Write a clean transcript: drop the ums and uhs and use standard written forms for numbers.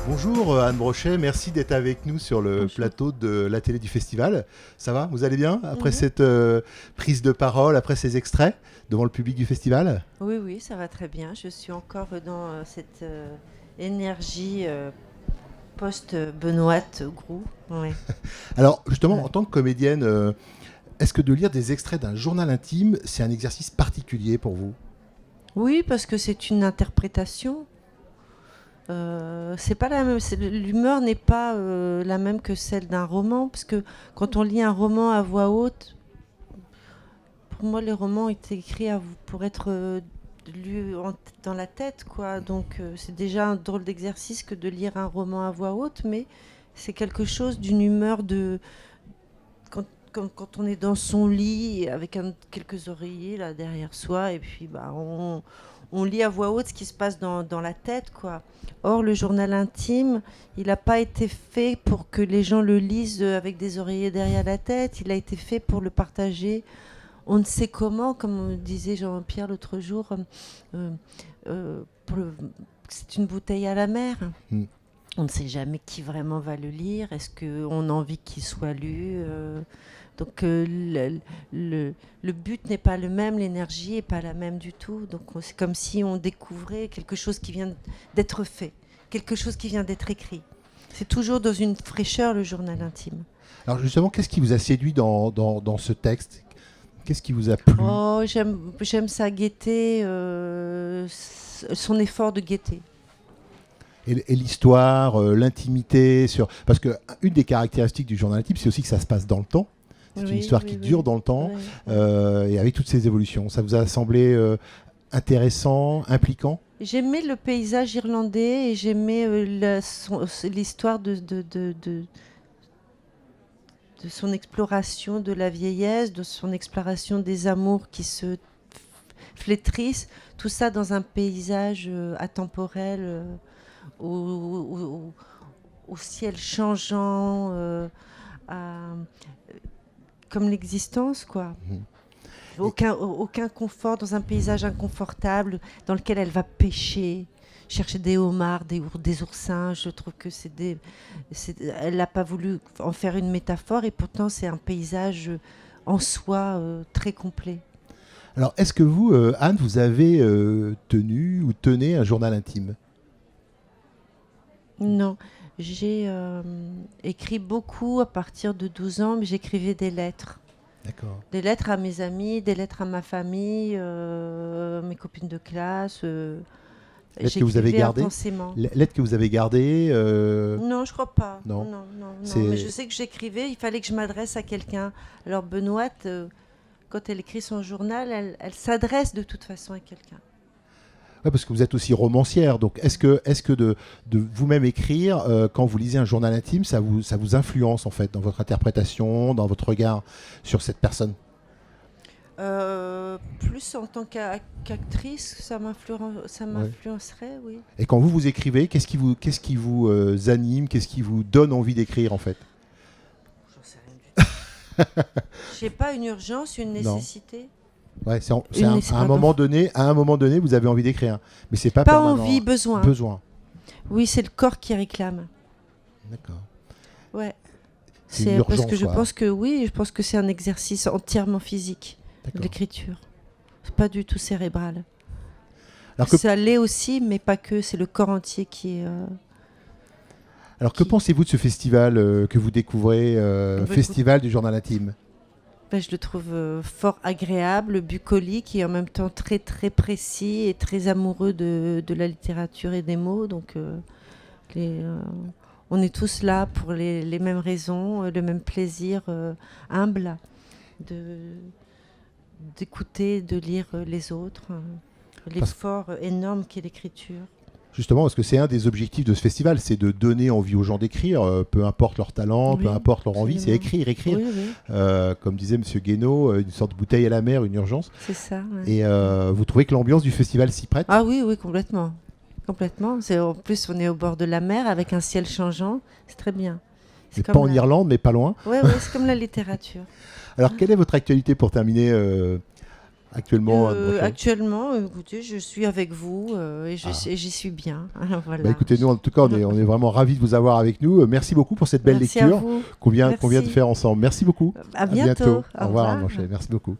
Bonjour Anne Brochet, merci d'être avec nous sur le plateau de la télé du festival. Ça va? Vous allez bien après cette prise de parole, après ces extraits devant le public du festival? Oui, oui, ça va très bien. Je suis encore dans cette énergie post-Benoît Groux. Ouais. Alors justement, en tant que comédienne, est-ce que de lire des extraits d'un journal intime, c'est un exercice particulier pour vous? Oui, parce que c'est une interprétation. C'est pas la même. L'humeur n'est pas la même que celle d'un roman, parce que quand on lit un roman à voix haute, pour moi, les romans étaient écrits pour être lus dans la tête, quoi. Donc, c'est déjà un drôle d'exercice que de lire un roman à voix haute, mais c'est quelque chose d'une humeur de quand on est dans son lit avec quelques oreillers là derrière soi, et puis on lit à voix haute ce qui se passe dans la tête, quoi. Or, le journal intime, il n'a pas été fait pour que les gens le lisent avec des oreillers derrière la tête. Il a été fait pour le partager. On ne sait comment, comme disait Jean-Pierre l'autre jour, c'est une bouteille à la mer. On ne sait jamais qui vraiment va le lire. Est-ce qu'on a envie qu'il soit lu Donc le but n'est pas le même, l'énergie n'est pas la même du tout. Donc c'est comme si on découvrait quelque chose qui vient d'être fait, quelque chose qui vient d'être écrit. C'est toujours dans une fraîcheur, le journal intime. Alors justement, qu'est-ce qui vous a séduit dans ce texte? Qu'est-ce qui vous a plu? Oh, j'aime sa gaieté, son effort de gaieté. Et l'histoire, l'intimité, parce qu'une des caractéristiques du journal intime, c'est aussi que ça se passe dans le temps. C'est une histoire qui dure dans le temps, et avec toutes ces évolutions. Ça vous a semblé intéressant, impliquant? J'aimais le paysage irlandais et j'aimais l'histoire de son exploration de la vieillesse, de son exploration des amours qui se flétrissent. Tout ça dans un paysage atemporel, au ciel changeant, comme l'existence, quoi. Aucun confort dans un paysage inconfortable dans lequel elle va pêcher, chercher des homards, des oursins. Je trouve que elle n'a pas voulu en faire une métaphore, et pourtant c'est un paysage en soi très complet. Alors, est-ce que vous, Anne, vous avez tenu ou tenez un journal intime? Non, j'ai écrit beaucoup à partir de 12 ans, mais j'écrivais des lettres. D'accord. Des lettres à mes amis, des lettres à ma famille, mes copines de classe. Lettres que vous avez gardées? Lettres que vous avez gardées Non, je crois pas. Non. Mais je sais que j'écrivais, il fallait que je m'adresse à quelqu'un. Alors Benoît, quand elle écrit son journal, elle s'adresse de toute façon à quelqu'un. Ouais, parce que vous êtes aussi romancière, donc est-ce que de vous-même écrire, quand vous lisez un journal intime, ça vous influence en fait dans votre interprétation, dans votre regard sur cette personne? Plus en tant qu'actrice, ça m'influencerait, oui. Et quand vous écrivez, qu'est-ce qui vous anime, qu'est-ce qui vous donne envie d'écrire en fait? J'en sais rien du tout. J'ai pas une urgence, une nécessité. Ouais, à un moment donné, vous avez envie d'écrire, mais c'est pas permanent. Envie, besoin. Oui, c'est le corps qui réclame. D'accord. Ouais. C'est parce que je pense que c'est un exercice entièrement physique, l'écriture. C'est pas du tout cérébral. Ça l'est aussi, mais pas que. C'est le corps entier qui est. Alors, que pensez-vous de ce festival que vous découvrez, Festival du journal intime? Je le trouve fort agréable, bucolique et en même temps très très précis et très amoureux de la littérature et des mots. Donc on est tous là pour les mêmes raisons, le même plaisir humble d'écouter, de lire les autres, l'effort énorme qu'est l'écriture. Justement, parce que c'est un des objectifs de ce festival, c'est de donner envie aux gens d'écrire, peu importe leur talent, peu importe leur envie, c'est écrire. Oui. Comme disait M. Guénaud, une sorte de bouteille à la mer, une urgence. C'est ça. Ouais. Et vous trouvez que l'ambiance du festival s'y prête? Ah oui, complètement. En plus, on est au bord de la mer avec un ciel changeant. C'est très bien. Mais pas en Irlande, mais pas loin. Oui, c'est comme la littérature. Alors, quelle est votre actualité pour terminer actuellement Actuellement, écoutez, je suis avec vous et j'y suis bien. Voilà. Bah, écoutez, nous, en tout cas, on est vraiment ravis de vous avoir avec nous. Merci beaucoup pour cette belle lecture qu'on vient de faire ensemble. Merci beaucoup. À bientôt. Au revoir, Manché. Merci beaucoup.